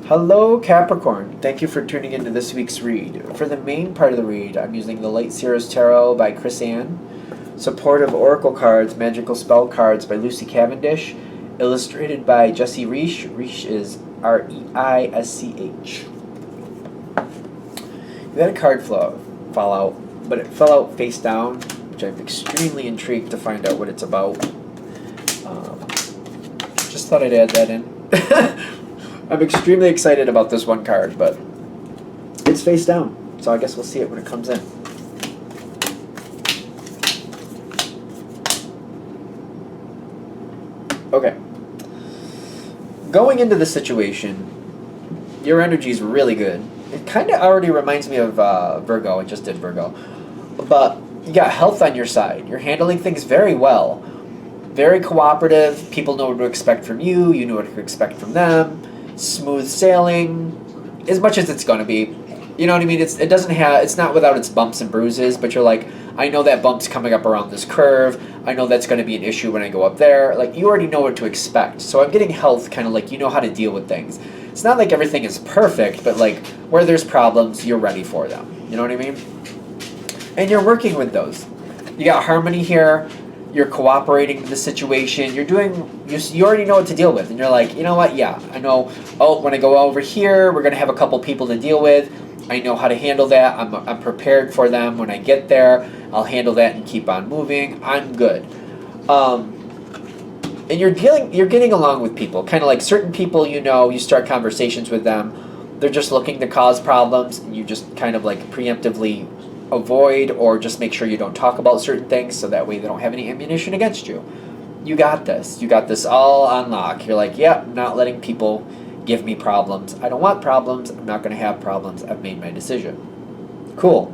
Hello, Capricorn. Thank you for tuning into this week's read. For the main part of the read, I'm using the Light Seer's Tarot by Chris Ann, Supportive Oracle Cards, Magical Spell Cards by Lucy Cavendish, illustrated by Jesse Reisch. Reisch is R-E-I-S-C-H. We had a card fall out, but it fell out face down, which I'm extremely intrigued to find out what it's about. Just thought I'd add that in. I'm extremely excited about this one card, but it's face down, so I guess we'll see it when it comes in. Okay. Going into the situation, your energy is really good. It kind of already reminds me of Virgo. I just did Virgo. But you got health on your side. You're handling things very well. Very cooperative. People know what to expect from you. You know what to expect from them. Smooth sailing, as much as it's going to be. You know what I mean? It's not without its bumps and bruises, but you're like, I know that bump's coming up around this curve. I know that's going to be an issue when I go up there. Like, you already know what to expect. So I'm getting health, kind of like you know how to deal with things. It's not like everything is perfect, but like where there's problems, you're ready for them. You know what I mean? And you're working with those. You got harmony here. You're cooperating with the situation. You already know what to deal with. And you're like, you know what? Yeah, I know. Oh, when I go over here, we're going to have a couple people to deal with. I know how to handle that. I'm prepared for them when I get there. I'll handle that and keep on moving. I'm good. And you're getting along with people. Kind of like certain people, you start conversations with them. They're just looking to cause problems. And you just kind of like preemptively avoid or just make sure you don't talk about certain things so that way they don't have any ammunition against you. You got this. You got this all on lock. You're like, yeah, I'm not letting people give me problems. I don't want problems. I'm not going to have problems. I've made my decision. Cool.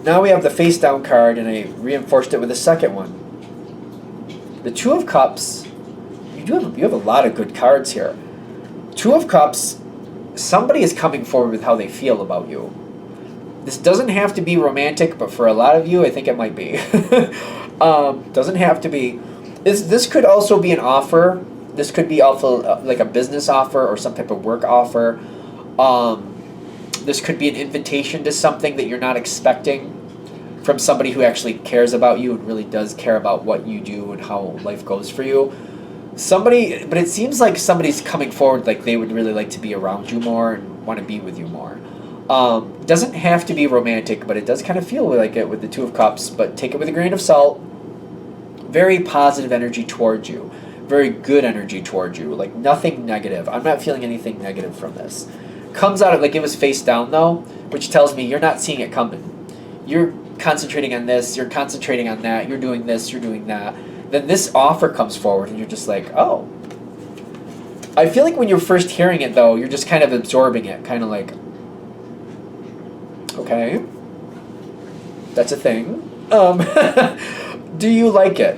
Now we have the face down card, and I reinforced it with a second one. The Two of Cups. You have a lot of good cards here. Two of Cups. Somebody is coming forward with how they feel about you. This doesn't have to be romantic, but for a lot of you, I think it might be. Doesn't have to be. This could also be an offer. This could be also like a business offer or some type of work offer. This could be an invitation to something that you're not expecting from somebody who actually cares about you and really does care about what you do and how life goes for you. But it seems like somebody's coming forward like they would really like to be around you more and want to be with you more. Doesn't have to be romantic, but it does kind of feel like it with the Two of Cups, but take it with a grain of salt. Very positive energy towards you. Very good energy towards you. Like nothing negative. I'm not feeling anything negative from this. Comes out of, like it was face down though, which tells me you're not seeing it coming. You're concentrating on this, you're concentrating on that, you're doing this, you're doing that. Then this offer comes forward and you're just like, oh. I feel like when you're first hearing it though, you're just kind of absorbing it, kind of like, okay, that's a thing. Do you like it?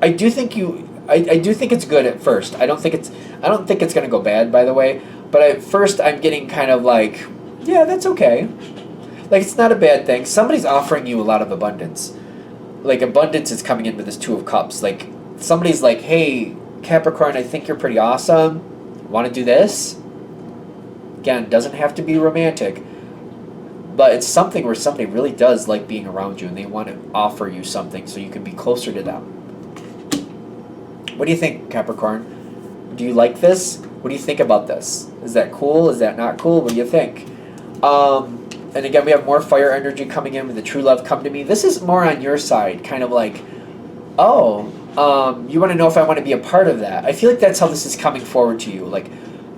I do think it's good at first. I don't think it's gonna go bad, by the way. But at first, I'm getting kind of like, yeah, that's okay. Like it's not a bad thing. Somebody's offering you a lot of abundance. Like abundance is coming in with this Two of Cups. Like somebody's like, hey, Capricorn, I think you're pretty awesome. Want to do this? Again, doesn't have to be romantic. But it's something where somebody really does like being around you and they want to offer you something so you can be closer to them. What do you think, Capricorn? Do you like this? What do you think about this? Is that cool? Is that not cool? What do you think? And again, we have more fire energy coming in with the True Love Come to Me. This is more on your side, kind of like, oh, you want to know if I want to be a part of that. I feel like that's how this is coming forward to you. Like,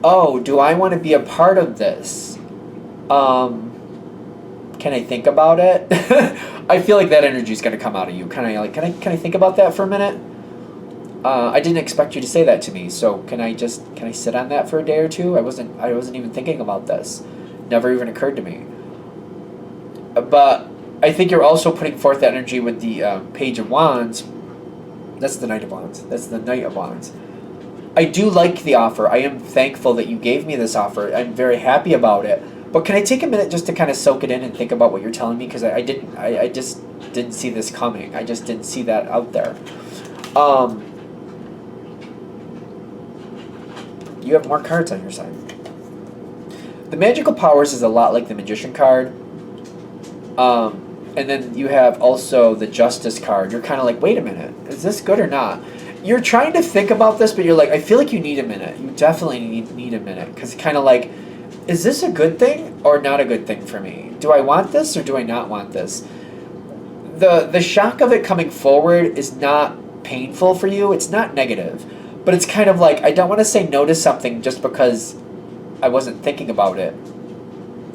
oh, do I want to be a part of this? Can I think about it? I feel like that energy is going to come out of you. Can I think about that for a minute? I didn't expect you to say that to me. So can I sit on that for a day or two? I wasn't even thinking about this. Never even occurred to me. But I think you're also putting forth that energy with the Page of Wands. That's the Knight of Wands. That's the Knight of Wands. I do like the offer. I am thankful that you gave me this offer. I'm very happy about it. But can I take a minute just to kind of soak it in and think about what you're telling me? Because I just didn't see this coming. I just didn't see that out there. You have more cards on your side. The magical powers is a lot like the magician card. And then you have also the justice card. You're kind of like, wait a minute, is this good or not? You're trying to think about this, but you're like, I feel like you need a minute. You definitely need a minute. Because kind of like, is this a good thing or not a good thing for me? Do I want this or do I not want this? The shock of it coming forward is not painful for you. It's not negative. But it's kind of like, I don't want to say no to something just because I wasn't thinking about it.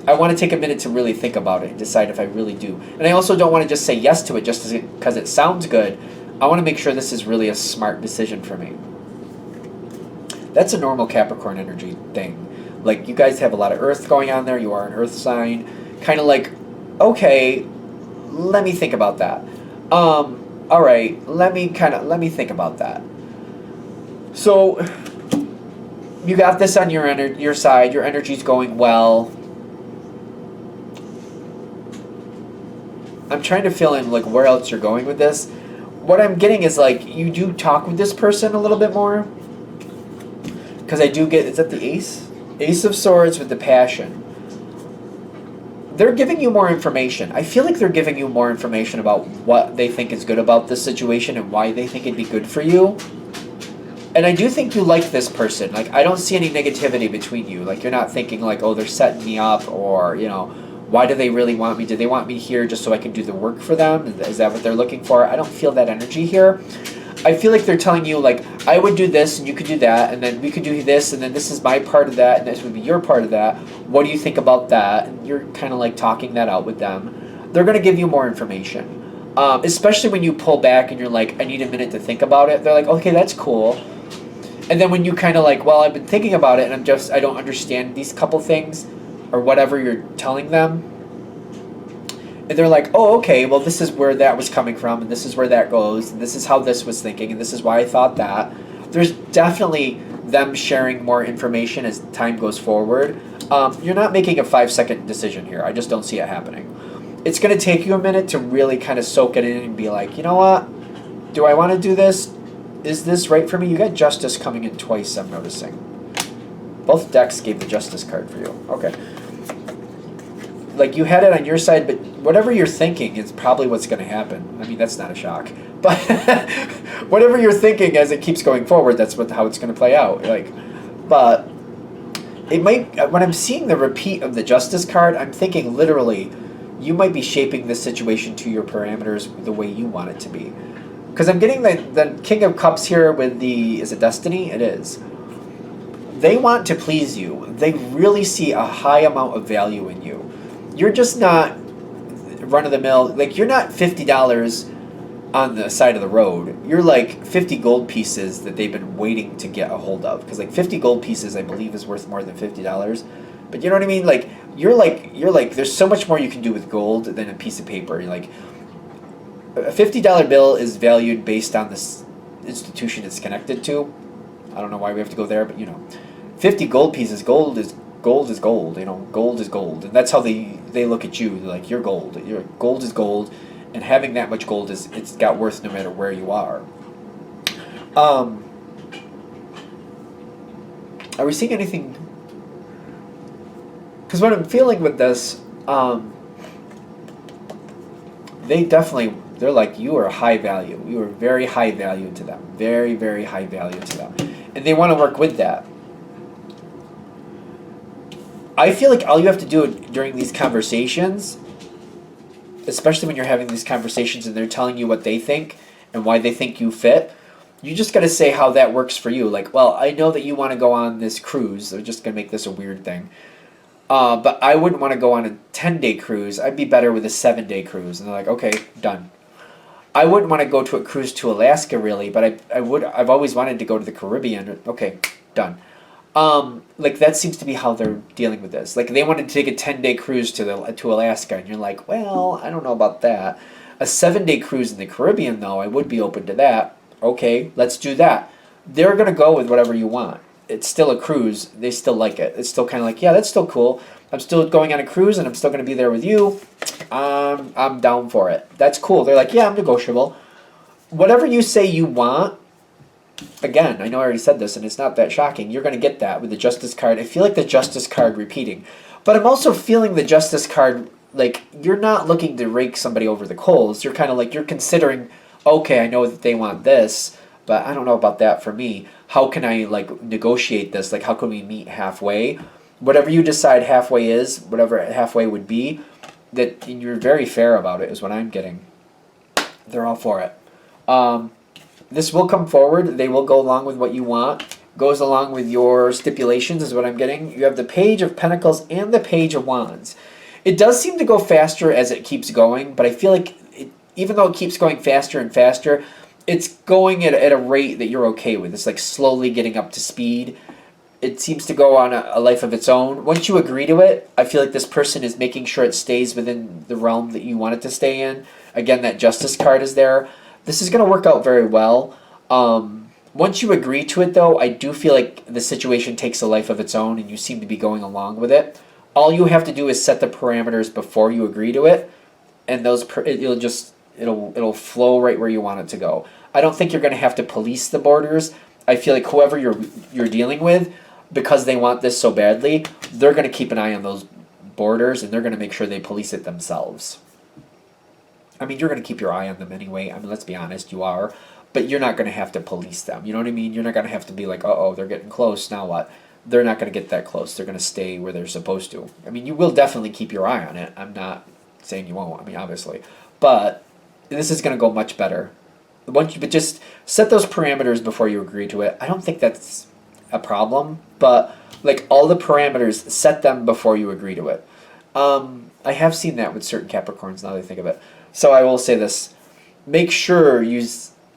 I want to take a minute to really think about it and decide if I really do. And I also don't want to just say yes to it just because it sounds good. I want to make sure this is really a smart decision for me. That's a normal Capricorn energy thing. Like, you guys have a lot of earth going on there. You are an earth sign. Kind of like, okay, let me think about that. All right, let me think about that. So, you got this on your side. Your energy's going well. I'm trying to fill in like where else you're going with this. What I'm getting is like you do talk with this person a little bit more. Because I do get, is that the ace? Ace of Swords with the passion. They're giving you more information. I feel like they're giving you more information about what they think is good about this situation and why they think it'd be good for you. And I do think you like this person. Like, I don't see any negativity between you. Like, you're not thinking like, oh, they're setting me up, or, you know, why do they really want me? Do they want me here just so I can do the work for them? Is that what they're looking for? I don't feel that energy here. I feel like they're telling you, like, I would do this and you could do that, and then we could do this, and then this is my part of that, and this would be your part of that. What do you think about that? And you're kind of like talking that out with them. They're going to give you more information. Especially when you pull back and you're like, I need a minute to think about it. They're like, okay, that's cool. And then when you kind of like, well, I've been thinking about it, and I don't understand these couple things, or whatever you're telling them. And they're like, oh, okay, well, this is where that was coming from, and this is where that goes, and this is how this was thinking, and this is why I thought that. There's definitely them sharing more information as time goes forward. You're not making a 5-second decision here. I just don't see it happening. It's going to take you a minute to really kind of soak it in and be like, you know what? Do I want to do this? Is this right for me? You got Justice coming in twice, I'm noticing. Both decks gave the Justice card for you. Okay. Like, you had it on your side, but whatever you're thinking is probably what's going to happen. I mean, that's not a shock. But whatever you're thinking as it keeps going forward, that's how it's going to play out. Like, but it might, when I'm seeing the repeat of the Justice card, I'm thinking literally, you might be shaping this situation to your parameters the way you want it to be. Because I'm getting the King of Cups here with the, is it Destiny? It is. They want to please you. They really see a high amount of value in you. You're just not run-of-the-mill. Like, you're not $50 on the side of the road. You're like 50 gold pieces that they've been waiting to get a hold of. Because like 50 gold pieces, I believe, is worth more than $50. But you know what I mean? Like, you're like, there's so much more you can do with gold than a piece of paper. You're like, a $50 bill is valued based on this institution it's connected to. I don't know why we have to go there, but you know, 50 gold pieces, gold is gold, you know, gold is gold. And that's how they look at you. They're like, you're gold. Gold is gold, and having that much gold it's got worth no matter where you are. Are we seeing anything? Because what I'm feeling with this, they're like, you are high value. You are very high value to them. Very, very high value to them. And they want to work with that. I feel like all you have to do during these conversations, especially when you're having these conversations and they're telling you what they think and why they think you fit, you just got to say how that works for you. Like, well, I know that you want to go on this cruise. They're just going to make this a weird thing. But I wouldn't want to go on a 10-day cruise. I'd be better with a 7-day cruise. And they're like, okay, done. I wouldn't want to go to a cruise to Alaska, really, but I've always wanted to go to the Caribbean. Okay, done. Like, that seems to be how they're dealing with this. Like, they wanted to take a 10-day cruise to Alaska, and you're like, well, I don't know about that. A 7-day cruise in the Caribbean, though, I would be open to that. Okay, let's do that. They're going to go with whatever you want. It's still a cruise. They still like it. It's still kind of like, yeah, that's still cool. I'm still going on a cruise, and I'm still going to be there with you. I'm down for it. That's cool. They're like, yeah, I'm negotiable. Whatever you say you want, again, I know I already said this, and it's not that shocking. You're going to get that with the Justice card. I feel like the Justice card repeating. But I'm also feeling the Justice card, like, you're not looking to rake somebody over the coals. You're kind of like, you're considering, okay, I know that they want this, but I don't know about that for me. How can I, like, negotiate this? Like, how can we meet halfway? Whatever you decide halfway is, whatever halfway would be, that you're very fair about it is what I'm getting. They're all for it. This will come forward. They will go along with what you want. Goes along with your stipulations is what I'm getting. You have the Page of Pentacles and the Page of Wands. It does seem to go faster as it keeps going, but I feel like even though it keeps going faster and faster, it's going at a rate that you're okay with. It's like slowly getting up to speed. It seems to go on a life of its own. Once you agree to it, I feel like this person is making sure it stays within the realm that you want it to stay in. Again, that Justice card is there. This is going to work out very well. Once you agree to it, though, I do feel like the situation takes a life of its own, and you seem to be going along with it. All you have to do is set the parameters before you agree to it, and it'll flow right where you want it to go. I don't think you're going to have to police the borders. I feel like whoever you're dealing with, because they want this so badly, they're going to keep an eye on those borders, and they're going to make sure they police it themselves. I mean, you're going to keep your eye on them anyway. I mean, let's be honest, you are. But you're not going to have to police them. You know what I mean? You're not going to have to be like, uh-oh, they're getting close, now what? They're not going to get that close. They're going to stay where they're supposed to. I mean, you will definitely keep your eye on it. I'm not saying you won't. I mean, obviously. But this is going to go much better. But just set those parameters before you agree to it. I don't think that's a problem. But, like, all the parameters, set them before you agree to it. I have seen that with certain Capricorns, now that I think of it. So I will say this. Make sure you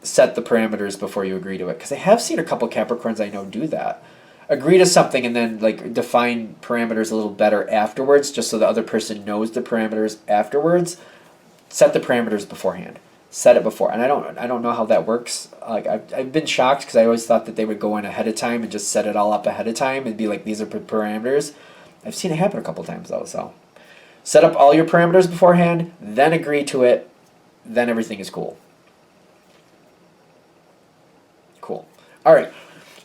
set the parameters before you agree to it. Because I have seen a couple Capricorns I know do that. Agree to something and then like define parameters a little better afterwards, just so the other person knows the parameters afterwards. Set the parameters beforehand. Set it before. And I don't know how that works. Like I've been shocked because I always thought that they would go in ahead of time and just set it all up ahead of time and be like, these are parameters. I've seen it happen a couple times though, so. Set up all your parameters beforehand, then agree to it, then everything is cool. Cool. All right.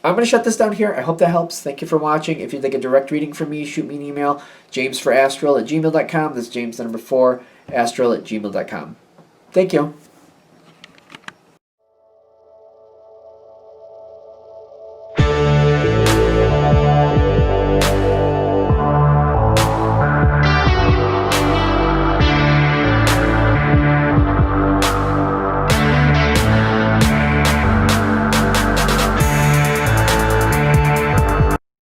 I'm going to shut this down here. I hope that helps. Thank you for watching. If you'd like a direct reading from me, shoot me an email, jamesforastral@gmail.com. That's James, the number 4, astral@gmail.com. Thank you.